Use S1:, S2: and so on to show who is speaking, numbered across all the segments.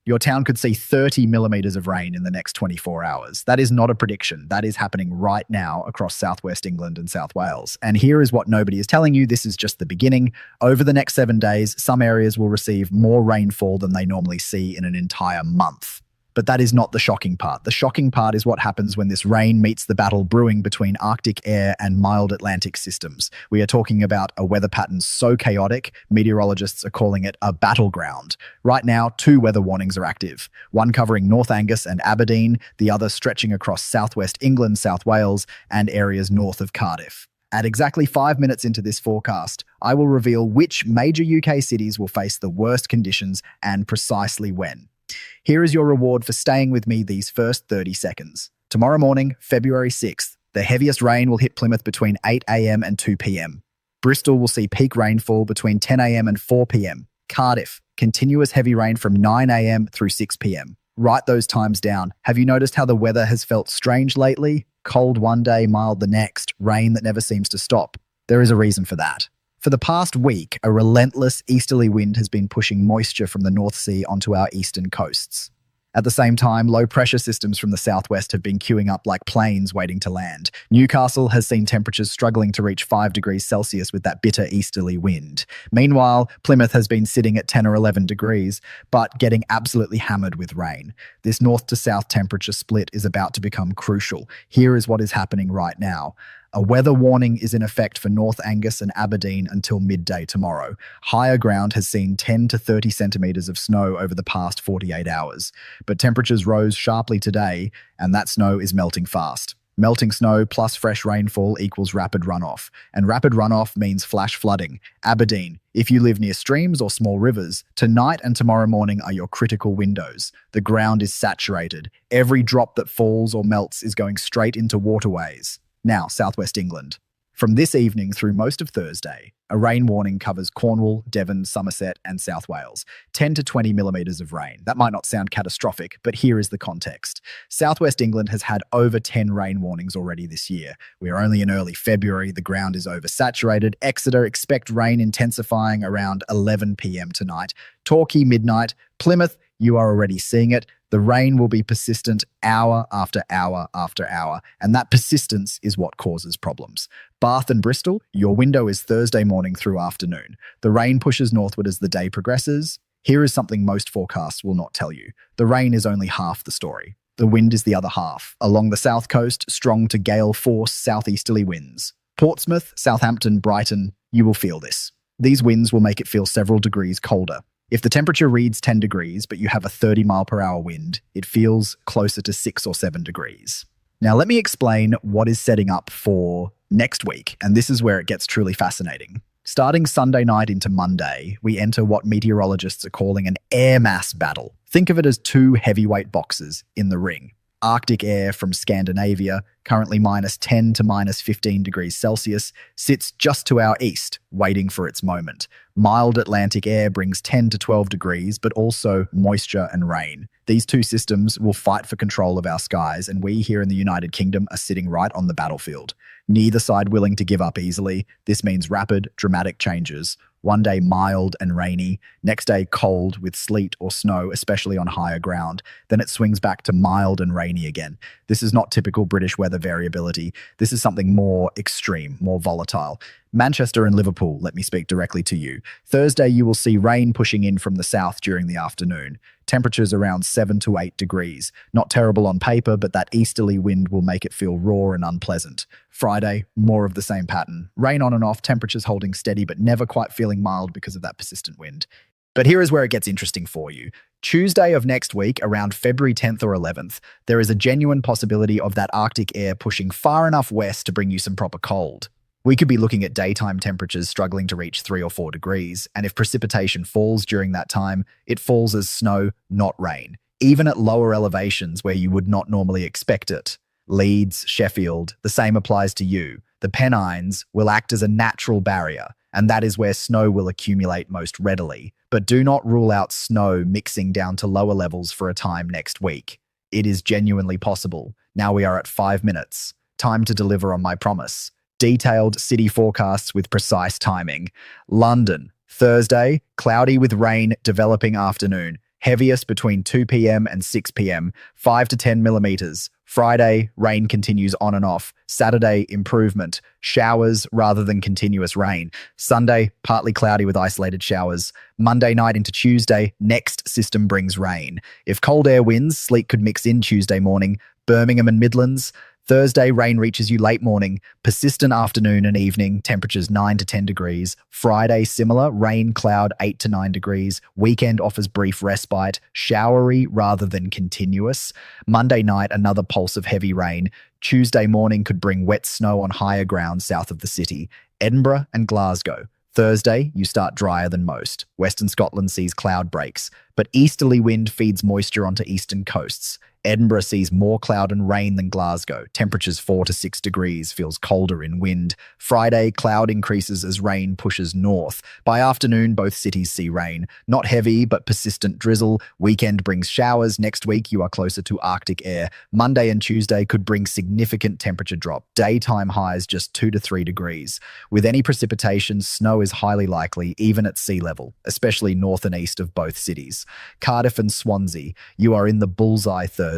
S1: Your town could see 30 millimeters of rain in the next 24 hours. That is not a prediction. That is happening right now across southwest England and South Wales. And here is what nobody is telling you. This is just the beginning. Over the next 7 days, some areas will receive more rainfall than they normally see in an entire month. But that is not the shocking part. The shocking part is what happens when this rain meets the battle brewing between Arctic air and mild Atlantic systems. We are talking about a weather pattern so chaotic, meteorologists are calling it a battleground. Right now, 2 weather warnings are active, one covering North Angus and Aberdeen, the other stretching across southwest England, South Wales, and areas north of Cardiff. At exactly 5 minutes into this forecast, I will reveal which major UK cities will face the worst conditions and precisely when. Here is your reward for staying with me these first 30 seconds. Tomorrow morning, February 6th, the heaviest rain will hit Plymouth between 8 a.m. and 2 p.m. Bristol will see peak rainfall between 10 a.m. and 4 p.m. Cardiff, continuous heavy rain from 9 a.m. through 6 p.m. Write those times down. Have you noticed how the weather has felt strange lately? Cold one day, mild the next, rain that never seems to stop. There is a reason for that. For the past week, a relentless easterly wind has been pushing moisture from the North Sea onto our eastern coasts. At the same time, low-pressure systems from the southwest have been queuing up like planes waiting to land. Newcastle has seen temperatures struggling to reach 5 degrees Celsius with that bitter easterly wind. Meanwhile, Plymouth has been sitting at 10 or 11 degrees, but getting absolutely hammered with rain. This north to south temperature split is about to become crucial. Here is what is happening right now. A weather warning is in effect for North Angus and Aberdeen until midday tomorrow. Higher ground has seen 10 to 30 centimetres of snow over the past 48 hours. But temperatures rose sharply today, and that snow is melting fast. Melting snow plus fresh rainfall equals rapid runoff, and rapid runoff means flash flooding. Aberdeen, if you live near streams or small rivers, tonight and tomorrow morning are your critical windows. The ground is saturated. Every drop that falls or melts is going straight into waterways. Now, southwest England. From this evening through most of Thursday, a rain warning covers Cornwall, Devon, Somerset, and South Wales. 10 to 20 millimetres of rain. That might not sound catastrophic, but here is the context. Southwest England has had over 10 rain warnings already this year. We are only in early February, the ground is oversaturated. Exeter, expect rain intensifying around 11 p.m. tonight. Torquay, midnight. Plymouth, you are already seeing it. The rain will be persistent hour after hour after hour, and that persistence is what causes problems. Bath and Bristol, your window is Thursday morning through afternoon. The rain pushes northward as the day progresses. Here is something most forecasts will not tell you. The rain is only half the story. The wind is the other half. Along the south coast, strong to gale force southeasterly winds. Portsmouth, Southampton, Brighton, you will feel this. These winds will make it feel several degrees colder. If the temperature reads 10 degrees, but you have a 30-mile-per-hour wind, it feels closer to 6 or 7 degrees. Now, let me explain what is setting up for next week, and this is where it gets truly fascinating. Starting Sunday night into Monday, we enter what meteorologists are calling an air mass battle. Think of it as 2 heavyweight boxes in the ring. Arctic air from Scandinavia, currently minus 10 to minus 15 degrees Celsius, sits just to our east, waiting for its moment. Mild Atlantic air brings 10 to 12 degrees, but also moisture and rain. These 2 systems will fight for control of our skies, and we here in the United Kingdom are sitting right on the battlefield. Neither side willing to give up easily. This means rapid, dramatic changes. One day mild and rainy, next day cold with sleet or snow, especially on higher ground. Then it swings back to mild and rainy again. This is not typical British weather variability. This is something more extreme, more volatile. Manchester and Liverpool, let me speak directly to you. Thursday, you will see rain pushing in from the south during the afternoon. Temperatures around 7 to 8 degrees. Not terrible on paper, but that easterly wind will make it feel raw and unpleasant. Friday, more of the same pattern. Rain on and off, temperatures holding steady, but never quite feeling mild because of that persistent wind. But here is where it gets interesting for you. Tuesday of next week, around February 10th or 11th, there is a genuine possibility of that Arctic air pushing far enough west to bring you some proper cold. We could be looking at daytime temperatures struggling to reach 3 or 4 degrees, and if precipitation falls during that time, it falls as snow, not rain, even at lower elevations where you would not normally expect it. Leeds, Sheffield, the same applies to you. The Pennines will act as a natural barrier, and that is where snow will accumulate most readily. But do not rule out snow mixing down to lower levels for a time next week. It is genuinely possible. Now we are at 5 minutes. Time to deliver on my promise. Detailed city forecasts with precise timing. London, Thursday, cloudy with rain, developing afternoon. Heaviest between 2 p.m. and 6 p.m., 5 to 10 millimeters. Friday, rain continues on and off. Saturday, improvement. Showers rather than continuous rain. Sunday, partly cloudy with isolated showers. Monday night into Tuesday, next system brings rain. If cold air wins, sleet could mix in Tuesday morning. Birmingham and Midlands. Thursday, rain reaches you late morning, persistent afternoon and evening, temperatures 9 to 10 degrees. Friday, similar, rain, cloud 8 to 9 degrees. Weekend offers brief respite, showery rather than continuous. Monday night, another pulse of heavy rain. Tuesday morning could bring wet snow on higher ground south of the city. Edinburgh and Glasgow. Thursday, you start drier than most. Western Scotland sees cloud breaks, but easterly wind feeds moisture onto eastern coasts. Edinburgh sees more cloud and rain than Glasgow. Temperatures 4 to 6 degrees, feels colder in wind. Friday, cloud increases as rain pushes north. By afternoon, both cities see rain. Not heavy, but persistent drizzle. Weekend brings showers. Next week, you are closer to Arctic air. Monday and Tuesday could bring significant temperature drop. Daytime highs just 2 to 3 degrees. With any precipitation, snow is highly likely, even at sea level, especially north and east of both cities. Cardiff and Swansea, you are in the bullseye Thursday.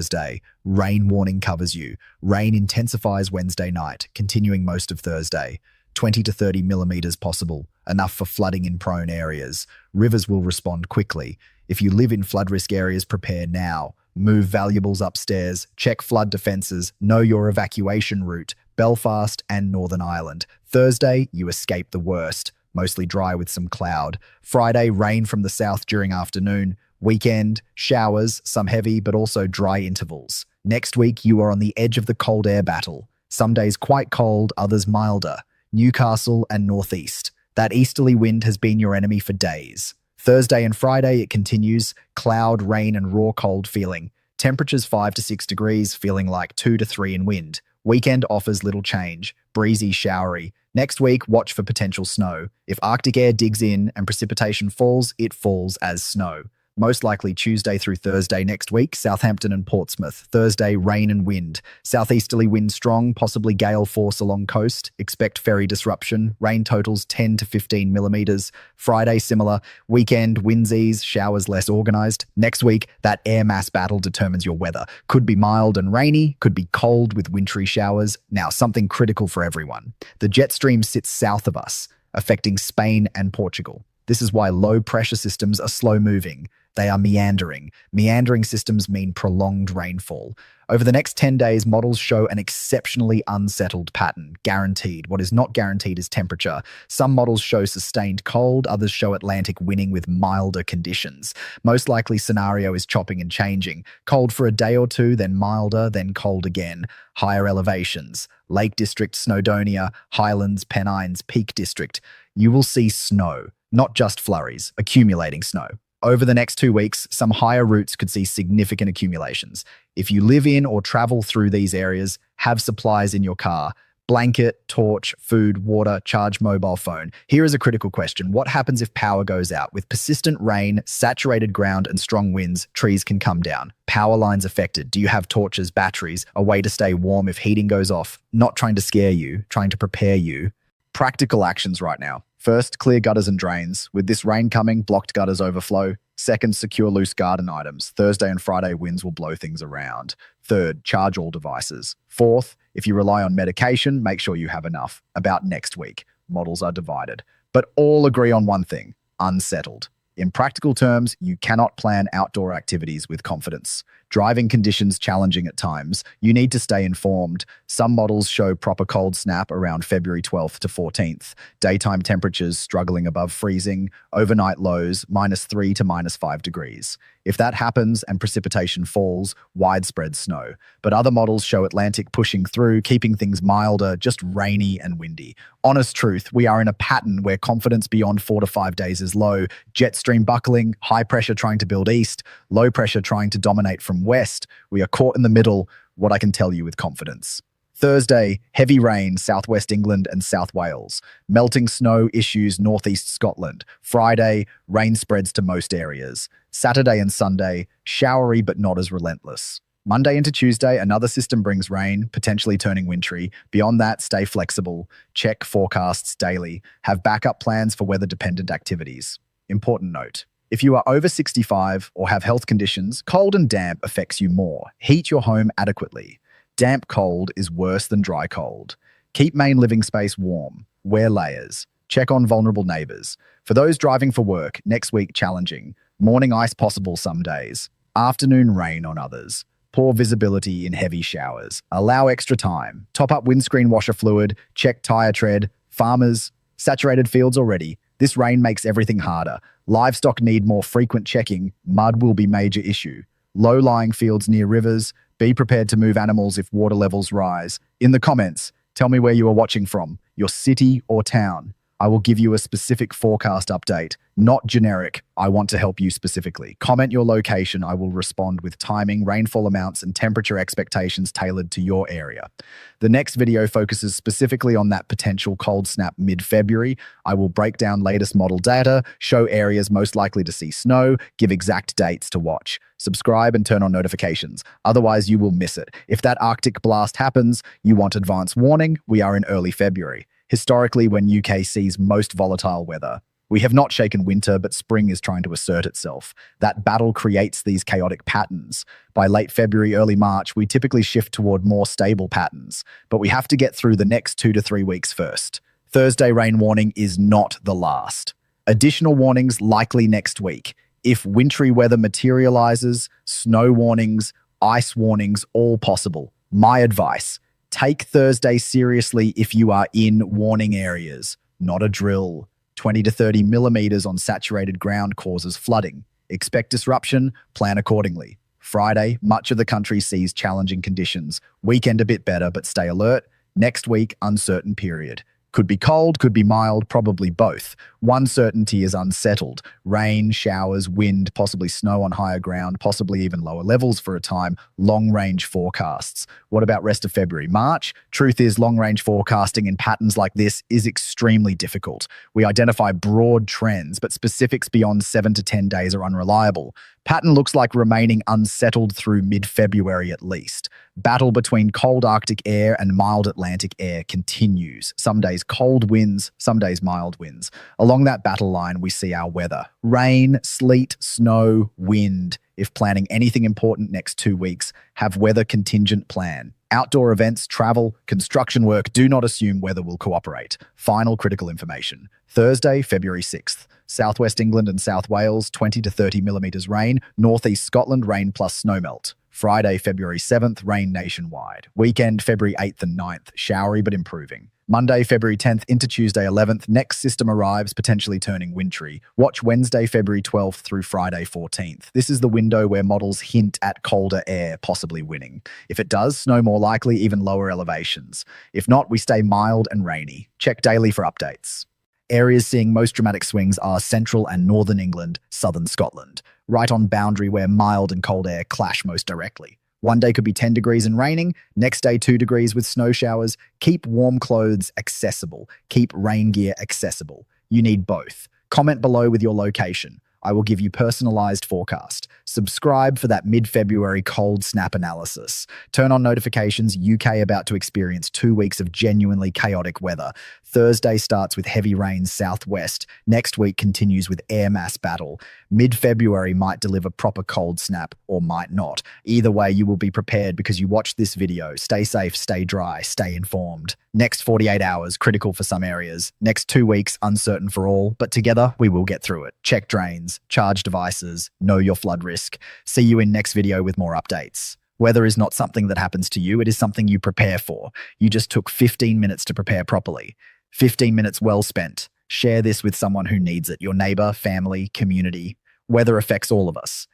S1: Rain warning covers you. Rain intensifies Wednesday night, continuing most of Thursday. 20 to 30 millimeters possible, enough for flooding in prone areas. Rivers will respond quickly. If you live in flood risk areas, prepare now. Move valuables upstairs, check flood defences, know your evacuation route. Belfast and Northern Ireland. Thursday, you escape the worst. Mostly dry with some cloud. Friday, rain from the south during afternoon. Weekend, showers, some heavy but also dry intervals. Next week, you are on the edge of the cold air battle. Some days quite cold, others milder. Newcastle and northeast. That easterly wind has been your enemy for days. Thursday and Friday, it continues. Cloud, rain, and raw cold feeling. Temperatures 5 to 6 degrees, feeling like 2 to 3 in wind. Weekend offers little change. Breezy, showery. Next week, watch for potential snow. If Arctic air digs in and precipitation falls, it falls as snow. Most likely Tuesday through Thursday next week, Southampton and Portsmouth. Thursday, rain and wind. Southeasterly wind strong, possibly gale force along coast. Expect ferry disruption. Rain totals 10 to 15 millimeters. Friday, similar. Weekend, winds ease, showers less organized. Next week, that air mass battle determines your weather. Could be mild and rainy, could be cold with wintry showers. Now, something critical for everyone. The jet stream sits south of us, affecting Spain and Portugal. This is why low pressure systems are slow moving. They are meandering. Meandering systems mean prolonged rainfall. Over the next 10 days, models show an exceptionally unsettled pattern, guaranteed. What is not guaranteed is temperature. Some models show sustained cold, others show Atlantic winning with milder conditions. Most likely scenario is chopping and changing. Cold for a day or two, then milder, then cold again. Higher elevations. Lake District, Snowdonia, Highlands, Pennines, Peak District. You will see snow, not just flurries, accumulating snow. Over the next 2 weeks, some higher routes could see significant accumulations. If you live in or travel through these areas, have supplies in your car. Blanket, torch, food, water, charge mobile phone. Here is a critical question. What happens if power goes out? With persistent rain, saturated ground, and strong winds, trees can come down. Power lines affected. Do you have torches, batteries, a way to stay warm if heating goes off? Not trying to scare you, trying to prepare you. Practical actions right now. First, clear gutters and drains. With this rain coming, blocked gutters overflow. Second, secure loose garden items. Thursday and Friday winds will blow things around. Third, charge all devices. Fourth, if you rely on medication, make sure you have enough. About next week, models are divided. But all agree on one thing: unsettled. In practical terms, you cannot plan outdoor activities with confidence. Driving conditions challenging at times. You need to stay informed. Some models show proper cold snap around February 12th to 14th. Daytime temperatures struggling above freezing. Overnight lows -3 to -5 degrees. If that happens and precipitation falls, widespread snow. But other models show Atlantic pushing through, keeping things milder, just rainy and windy. Honest truth, we are in a pattern where confidence beyond 4 to 5 days is low. Jet stream buckling, high pressure trying to build east, low pressure trying to dominate from west. We are caught in the middle, what I can tell you with confidence. Thursday, heavy rain, southwest England and South Wales. Melting snow issues northeast Scotland. Friday, rain spreads to most areas. Saturday and Sunday, showery but not as relentless. Monday into Tuesday, another system brings rain, potentially turning wintry. Beyond that, stay flexible. Check forecasts daily. Have backup plans for weather-dependent activities. Important note: If you are over 65 or have health conditions, cold and damp affects you more. Heat your home adequately. Damp cold is worse than dry cold. Keep main living space warm. Wear layers. Check on vulnerable neighbors. For those driving for work, next week challenging. Morning ice possible some days. Afternoon rain on others. Poor visibility in heavy showers. Allow extra time. Top up windscreen washer fluid. Check tire tread. Farmers, saturated fields already. This rain makes everything harder. Livestock need more frequent checking. Mud will be major issue. Low-lying fields near rivers. Be prepared to move animals if water levels rise. In the comments, tell me where you are watching from, your city or town. I will give you a specific forecast update, not generic. I want to help you specifically. Comment your location. I will respond with timing, rainfall amounts, and temperature expectations tailored to your area. The next video focuses specifically on that potential cold snap mid-February. I will break down latest model data, show areas most likely to see snow, give exact dates to watch. Subscribe and turn on notifications. Otherwise, you will miss it. If that Arctic blast happens, you want advance warning. We are in early February. Historically, when UK sees most volatile weather. We have not shaken winter, but spring is trying to assert itself. That battle creates these chaotic patterns. By late February, early March, we typically shift toward more stable patterns, but we have to get through the next 2 to 3 weeks first. Thursday rain warning is not the last. Additional warnings likely next week. If wintry weather materializes, snow warnings, ice warnings, all possible. My advice: take Thursday seriously if you are in warning areas. Not a drill. 20 to 30 millimeters on saturated ground causes flooding. Expect disruption, plan accordingly. Friday, much of the country sees challenging conditions. Weekend a bit better, but stay alert. Next week, uncertain period. Could be cold, could be mild, probably both. One certainty is unsettled. Rain, showers, wind, possibly snow on higher ground, possibly even lower levels for a time. Long-range forecasts. What about rest of February? March? Truth is, long-range forecasting in patterns like this is extremely difficult. We identify broad trends, but specifics beyond 7 to 10 days are unreliable. Pattern looks like remaining unsettled through mid-February at least. Battle between cold Arctic air and mild Atlantic air continues. Some days cold winds, some days mild winds. Along that battle line, we see our weather. Rain, sleet, snow, wind. If planning anything important next 2 weeks, have weather contingent plan. Outdoor events, travel, construction work, do not assume weather will cooperate. Final critical information. Thursday, February 6th. Southwest England and South Wales, 20 to 30 millimeters rain. Northeast Scotland, rain plus snowmelt. Friday, February 7th, rain nationwide. Weekend, February 8th and 9th, showery but improving. Monday, February 10th into Tuesday 11th, next system arrives, potentially turning wintry. Watch Wednesday, February 12th through Friday 14th. This is the window where models hint at colder air possibly winning. If it does, snow more likely, even lower elevations. If not, we stay mild and rainy. Check daily for updates. Areas seeing most dramatic swings are central and northern England, southern Scotland, right on boundary where mild and cold air clash most directly. One day could be 10 degrees and raining, next day 2 degrees with snow showers. Keep warm clothes accessible. Keep rain gear accessible. You need both. Comment below with your location. I will give you personalized forecast. Subscribe for that mid-February cold snap analysis. Turn on notifications. UK about to experience 2 weeks of genuinely chaotic weather. Thursday starts with heavy rains southwest. Next week continues with air mass battle. Mid-February might deliver proper cold snap or might not. Either way, you will be prepared because you watched this video. Stay safe, stay dry, stay informed. Next 48 hours, critical for some areas. Next 2 weeks, uncertain for all, but together we will get through it. Check drains, charge devices, know your flood risk. See you in next video with more updates. Weather is not something that happens to you, it is something you prepare for. You just took 15 minutes to prepare properly. 15 minutes well spent. Share this with someone who needs it, your neighbor, family, community. Weather affects all of us.